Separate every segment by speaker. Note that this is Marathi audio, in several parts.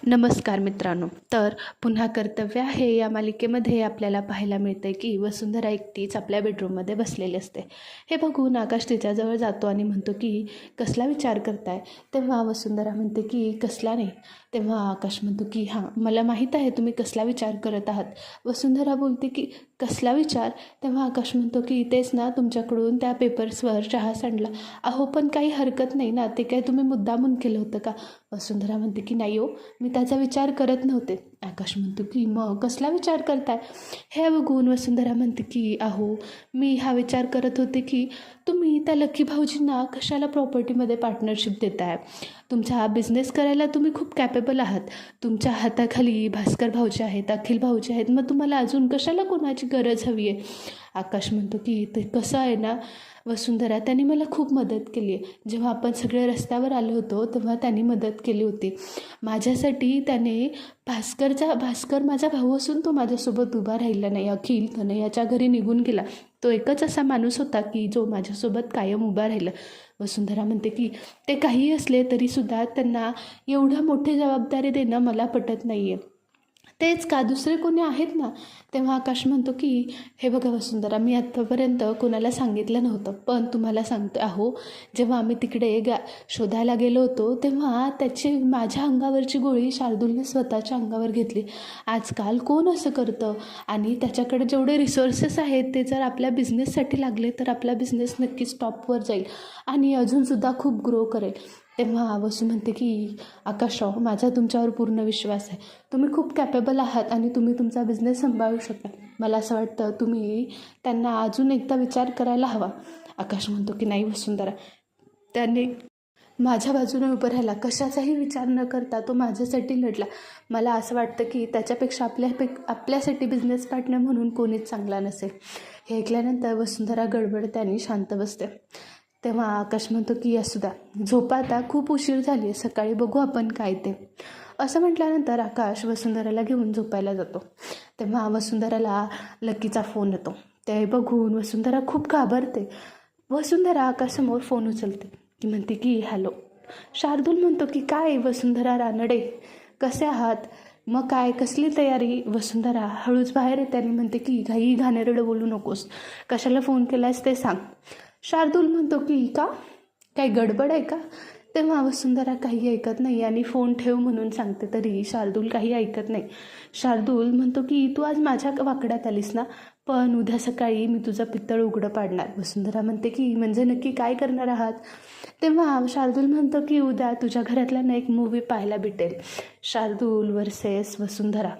Speaker 1: नमस्कार मित्रांनो. तर पुन्हा कर्तव्य आहे या मालिकेमध्ये आपल्याला पाहायला मिळते की वसुंधरा एकटीच आपल्या बेडरूममध्ये बसलेली असते. हे बघून आकाश तिच्याजवळ जातो आणि म्हणतो की कसला विचार करताय. तेव्हा वसुंधरा म्हणते की कसला नाही. तेव्हा आकाश म्हणतो की हां, मला माहीत आहे तुम्ही कसला विचार करत आहात. वसुंधरा बोलते की कसला विचार. तेव्हा आकाश म्हणतो की तेच ना, तुमच्याकडून त्या पेपर्सवर चहा सांडला. अहो पण काही हरकत नाही ना, ते काय तुम्ही मुद्दामून केलं होतं का. वसुंधरा म्हणते की नाही हो, मी त्याचा विचार करत नव्हते. आकाश म्हणतो की मग कसला विचार करताय. हे बघून वसुंधरा म्हणते की अहो, मी हा विचार करत होते की तुम्ही त्या लकी भाऊजींना कशाला प्रॉपर्टीमध्ये पार्टनरशिप देताय. तुमचा हा बिझनेस करायला तुम्ही खूप कॅपेबल आहात. तुमच्या हाताखाली भास्कर भाऊचे आहेत, अखिल भाऊचे आहेत, मग तुम्हाला अजून कशाला कोणाची गरज हवी आहे. आकाश म्हणतो की ते कसं आहे ना वसुंधरा, त्यांनी मला खूप मदत केली आहे. जेव्हा आपण सगळे रस्त्यावर आलो होतो तेव्हा त्यांनी मदत केली होती माझ्यासाठी. त्याने भास्कर माझा भाऊ असून तो माझ्यासोबत उभा राहिला नाही. अखिल कन्हैयाच्या घरी निघून गेला. तो एकच असा माणूस होता की जो माझ्यासोबत कायम उभा राहिला. वसुंधरा म्हणते की ते काही असले तरीसुद्धा त्यांना एवढं मोठी जबाबदारी देणं मला पटत नाही आहे. तेच का, दुसरे कोणी आहेत ना. तेव्हा आकाश म्हणतो की हे बघा वसुंधरा, मी आत्तापर्यंत कोणाला सांगितलं नव्हतं, पण तुम्हाला सांगतो. अहो, जेव्हा आम्ही तिकडे शोधायला गेलो होतो तेव्हा माझ्या अंगावरची गोळी शार्दूलने स्वतःच्या अंगावर घेतली. आजकाल कोण असं करतं. आणि त्याच्याकडे जेवढे रिसोर्सेस आहेत ते जर आपल्या बिझनेससाठी लागले तर आपला बिझनेस नक्कीच टॉपवर जाईल आणि अजूनसुद्धा खूप ग्रो करेल. तेव्हा वसू म्हणते की आकाशराव, माझा तुमच्यावर पूर्ण विश्वास आहे. तुम्ही खूप कॅपेबल आहात आणि तुम्ही तुमचा बिझनेस सांभाळू शकता. मला असं वाटतं तुम्ही त्यांना अजून एकदा विचार करायला हवा. आकाश म्हणतो की नाही वसुंधरा, त्याने माझ्या बाजूने उभं राहिला, कशाचाही विचार न करता तो माझ्यासाठी लढला. मला असं वाटतं की त्याच्यापेक्षा आपल्यासाठी बिझनेस पार्टनर म्हणून कोणीच चांगला नसेल. हे ऐकल्यानंतर वसुंधरा गडबडते आणि शांत बसते. तेव्हा आकाश म्हणतो की असू द्या, झोपा आता, खूप उशीर झाली आहे, सकाळी बघू आपण काय ते. असं म्हटल्यानंतर आकाश वसुंधराला घेऊन झोपायला जातो. तेव्हा वसुंधराला लकीचा फोन येतो. ते बघून वसुंधरा खूप घाबरते. वसुंधरा आकाशसमोर फोन उचलते. ती म्हणते की हॅलो. शार्दूल म्हणतो की काय वसुंधरा रानडे, कसे आहात. मग काय, कसली तयारी. वसुंधरा हळूच बाहेर येते आणि म्हणते की घाई घाणेरडं बोलू नकोस, कशाला फोन केलायस ते सांग. शार्दूल म्हणतो की का, काही गडबड आहे का. तेव्हा वसुंधरा काही ऐकत नाही आणि फोन ठेव म्हणून सांगते तरी शार्दूल काही ऐकत नाही. शार्दूल म्हणतो की तू आज माझ्या वाकड्यात आलीस ना, पण उद्या सकाळी मी तुझं पित्तळ उघडं पाडणार. वसुंधरा म्हणते की म्हणजे नक्की काय करणार आहात. तेव्हा शार्दूल म्हणतो की उद्या तुझ्या घरातल्यांना एक मूवी पाहायला भेटेल, शार्दूल वर्सेस वसुंधरा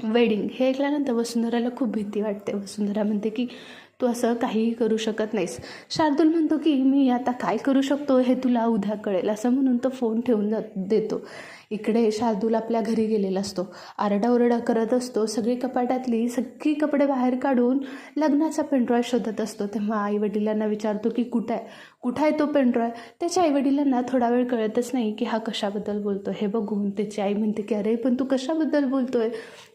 Speaker 1: वेडिंग. हे ऐकल्यानंतर वसुंधराला खूप भीती वाटते. वसुंधरा म्हणते की तू असं काहीही करू शकत नाहीस. शार्दूल म्हणतो की मी आता काय करू शकतो हे तुला उद्या कळेल, असं म्हणून तो फोन ठेवून देतो. इकडे शार्दूल आपल्या घरी गेलेला असतो. आरडाओरडा करत असतो. सगळी कपाटातली सगळी कपडे बाहेर काढून लग्नाचा पेनड्रॉय शोधत असतो. तेव्हा आईवडिलांना विचारतो की कुठं आहे तो पेनड्रॉय. त्याच्या आईवडिलांना थोडा वेळ कळतच नाही की हा कशाबद्दल बोलतो. हे बघून त्याची आई म्हणते की अरे पण तू कशाबद्दल बोलतोय.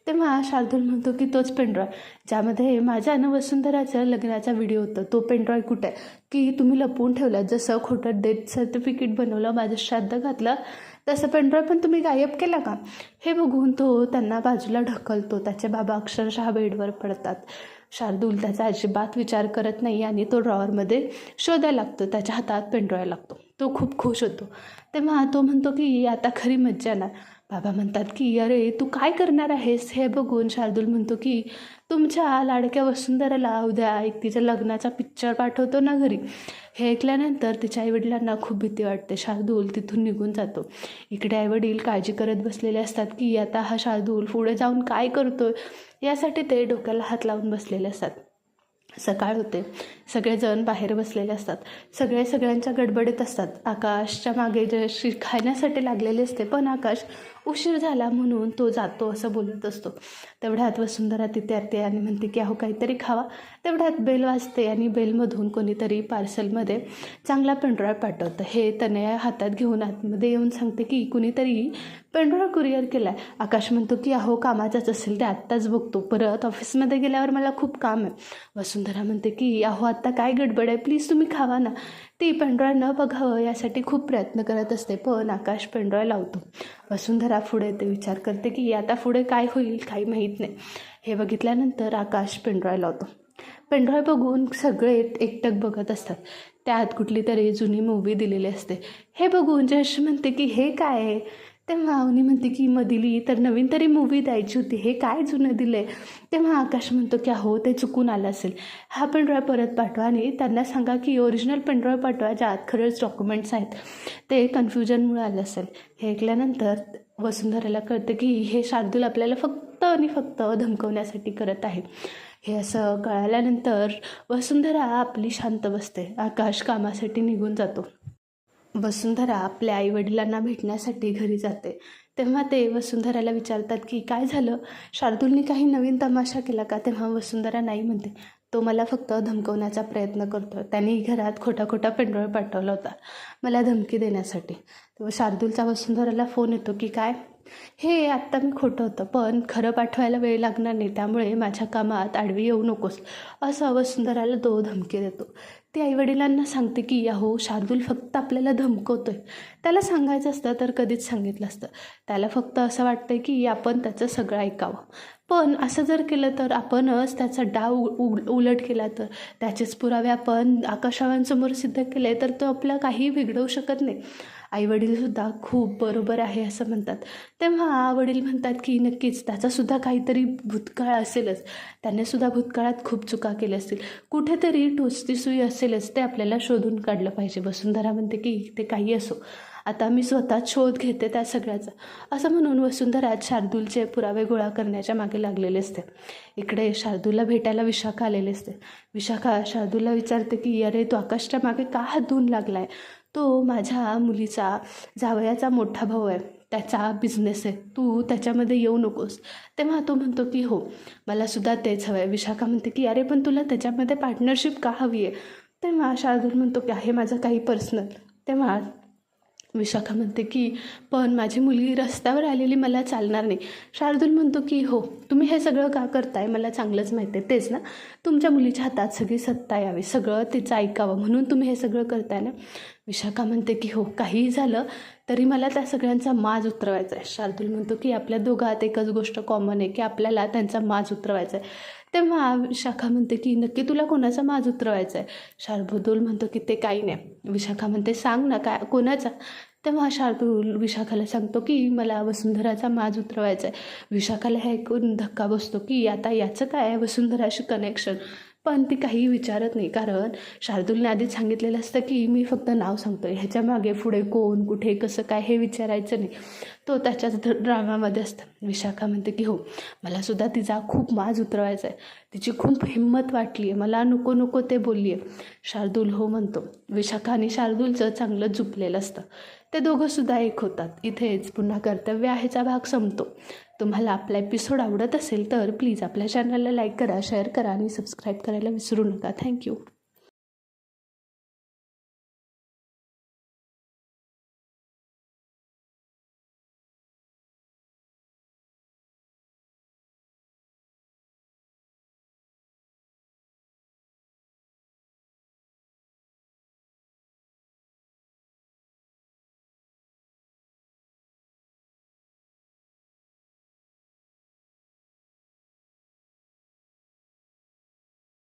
Speaker 1: तेव्हा शार्दूल म्हणतो की तोच पेनड्रॉय ज्यामध्ये माझ्या आणि वसुंधराचं लग्नाचा व्हिडिओ होता, तो पेनड्रॉय कुठे आहे की तुम्ही लपवून ठेवला. जसं खोटं डेथ सर्टिफिकेट बनवलं, माझं श्राद्ध घातलं, तसं पेनड्रॉय पण तुम्ही गायब केला का. हे बघून तो त्यांना बाजूला ढकलतो. त्याचे बाबा अक्षरशः बेडवर पडतात. शार्दूल त्याचा अजिबात विचार करत नाही आणि तो ड्रॉवरमध्ये शोधायला लागतो. त्याच्या हातात पेनड्रॉय लागतो. तो खूप खुश होतो. तेव्हा तो म्हणतो की आता खरी मज्जा ना. बाबा म्हणतात की अरे तू काय करणार आहेस. हे बघून शार्दूल म्हणतो की तुमच्या लाडक्या वसुंधराला उद्या एक तिच्या लग्नाचा पिक्चर पाठवतो ना घरी. हे ऐकल्यानंतर तिच्या आईवडिलांना खूप भीती वाटते. शार्दूल तिथून निघून जातो. इकडे आईवडील काळजी करत बसलेले असतात की आता हा शार्दूल पुढे जाऊन काय करतोय, यासाठी ते डोक्याला हात लावून बसलेले असतात. सकाळ होते. सगळेजण बाहेर बसलेले असतात. सगळ्यांच्या गडबडीत असतात. आकाशच्या मागे जशी खाण्यासाठी लागलेले असते, पण आकाश उशीर झाला म्हणून तो जातो असं बोलत असतो. तेवढ्यात वसुंधरा तिथे येते आणि म्हणते की अहो काहीतरी खावा. तेवढ्यात बेल वाजते आणि बेलमधून कोणीतरी पार्सलमध्ये चांगला पेनड्रॉय पाठवतं. हे तनया हातात घेऊन आतमध्ये येऊन सांगते की कुणीतरी पेनड्राईव्ह कुरिअर केला आहे. आकाश म्हणतो की अहो कामाचाच असेल, ते आत्ताच बघतो, परत ऑफिसमध्ये गेल्यावर मला खूप काम आहे. वसुंधरा म्हणते की अहो आत्ता काय गडबड आहे, प्लीज तुम्ही खावा ना. ती पेनड्राईव्ह न बघावं यासाठी खूप प्रयत्न करत असते, पण आकाश पेनड्राईव्ह लावतो. वसुंधरा पुढे ते विचार करते की आता पुढे काय होईल काही माहीत नाही. हे बघितल्यानंतर आकाश पेनड्राईव्ह लावतो. पेनड्राईव्ह बघून सगळे एकटक बघत असतात. त्यात कुठली तरी जुनी मूवी दिलेली असते. हे बघून जश म्हणते की हे काय आहे. तेव्हा अवनी म्हणते की मग दिली तर नवीन तरी मूवी द्यायची होती, हे काय जुनं दिलं आहे. तेव्हा आकाश म्हणतो की अहो ते चुकून आलं असेल, हा पेनड्राईव्ह परत पाठवा आणि त्यांना सांगा की ओरिजिनल पेनड्राईव्ह पाठवा ज्यात खरंच डॉक्युमेंट्स आहेत, ते कन्फ्युजनमुळे आलं असेल. हे ऐकल्यानंतर वसुंधराला कळतं की हे शार्दूल आपल्याला फक्त आणि फक्त धमकवण्यासाठी करत आहे. हे असं कळाल्यानंतर वसुंधरा आपली शांत बसते. आकाश कामासाठी निघून जातो. वसुंधरा आपल्या आईवडिलांना भेटण्यासाठी घरी जाते. तेव्हा ते वसुंधराला विचारतात की काय झालं, शार्दूलने काही नवीन तमाशा केला का. तेव्हा वसुंधरा नाही म्हणते, तो मला फक्त धमकवण्याचा प्रयत्न करतो, त्यांनी घरात खोटा खोटा पेनड्राईव्ह पाठवला होता मला धमकी देण्यासाठी. तेव्हा शार्दूलचा वसुंधराला फोन येतो की काय, हे आत्ता मी खोटं होतं पण खरं पाठवायला वेळ लागणार नाही, त्यामुळे माझ्या कामात आडवी येऊ नकोस, असं वसुंधराला तो धमकी देतो. ती आईवडिलांना सांगते की अहो शार्दूल फक्त आपल्याला धमकवतोय, त्याला सांगायचं असतं तर कधीच सांगितलं असतं, त्याला फक्त असं वाटतं की आपण त्याचं सगळं ऐकावं, पण असं जर केलं तर आपणच त्याचा डाव उलट केला तर त्याचेच पुरावे आपण आकाशवांसमोर सिद्ध केले तर तो आपला काही बिघडवू शकत नाही. आईवडीलसुद्धा खूप बरोबर आहे असं म्हणतात. तेव्हा वडील म्हणतात की नक्कीच त्याचासुद्धा काहीतरी भूतकाळ असेलच, त्यानेसुद्धा भूतकाळात खूप चुका केल्या असतील, कुठेतरी टोचती सुई असेलच, ते आपल्याला शोधून काढलं पाहिजे. वसुंधरा म्हणते की ते काही असो, आता मी स्वतःच शोध घेते त्या सगळ्याचा, असं म्हणून वसुंधरा शार्दूलचे पुरावे गोळा करण्याच्या मागे लागलेले असते. इकडे शार्दूलला भेटायला विशाखा आलेले असते. विशाखा शार्दूलला विचारते की अरे तो आकाशच्या मागे का हात धुवून लागला आहे, तो माझ्या मुलीचा जावयाचा मोठा भाऊ आहे, त्याचा बिझनेस आहे, तू त्याच्यामध्ये येऊ नकोस. तेव्हा तो म्हणतो की हो मलासुद्धा तेच हवं आहे. विशाखा म्हणते की अरे पण तुला त्याच्यामध्ये पार्टनरशिप का हवी आहे. तेव्हा शार्दूल म्हणतो की आहे माझं काही पर्सनल. तेव्हा विशाखा म्हणते की पण माझी मुलगी रस्त्यावर आलेली मला चालणार नाही. शार्दूल म्हणतो की हो तुम्ही हे सगळं का करताय मला चांगलंच माहिती आहे, तेच ना तुमच्या मुलीच्या हातात सगळी सत्ता यावी, सगळं तिचं ऐकावं म्हणून तुम्ही हे सगळं करताय ना. विशाखा म्हणते की हो काहीही झालं तरी मला त्या सगळ्यांचा माज उतरवायचा आहे. शार्दूल म्हणतो की आपल्या दोघात एकच गोष्ट कॉमन आहे की आपल्याला त्यांचा माज उतरवायचा आहे. तेव्हा विशाखा म्हणते की नक्की तुला कोणाचा माज उतरवायचा आहे. शार्दूल म्हणतो की ते काही नाही. विशाखा म्हणते सांग ना काय कोणाचा. तेव्हा शार्दूल विशाखाला सांगतो की मला वसुंधराचा माज उतरवायचा आहे. विशाखाला हे ऐकून धक्का बसतो की आता याचं काय वसुंधराशी कनेक्शन, पण ती काही विचारत नाही, कारण शार्दूलने आधीच सांगितलेलं असतं की मी फक्त नाव सांगतो, ह्याच्या मागे पुढे कोण कुठे कसं काय हे विचारायचं नाही, तो त्याच्याच ड्रामामध्ये असतं. विशाखा म्हणते की हो मलासुद्धा तिचा खूप माज उतरवायचा आहे, तिची खूप हिंमत वाटली आहे, मला नको नको ते बोलली आहे. शार्दूल हो म्हणतो. विशाखा आणि शार्दूलचं चांगलं झुपलेलं असतं, ते दोघंसुद्धा एक होतात. इथेच पुन्हा कर्तव्य आहेचा भाग संपतो. तुम्हाला आपला एपिसोड आवडत असेल तर प्लीज आपल्या चॅनलला लाईक करा, शेअर करा आणि सबस्क्राईब करायला विसरू नका. थँक्यू.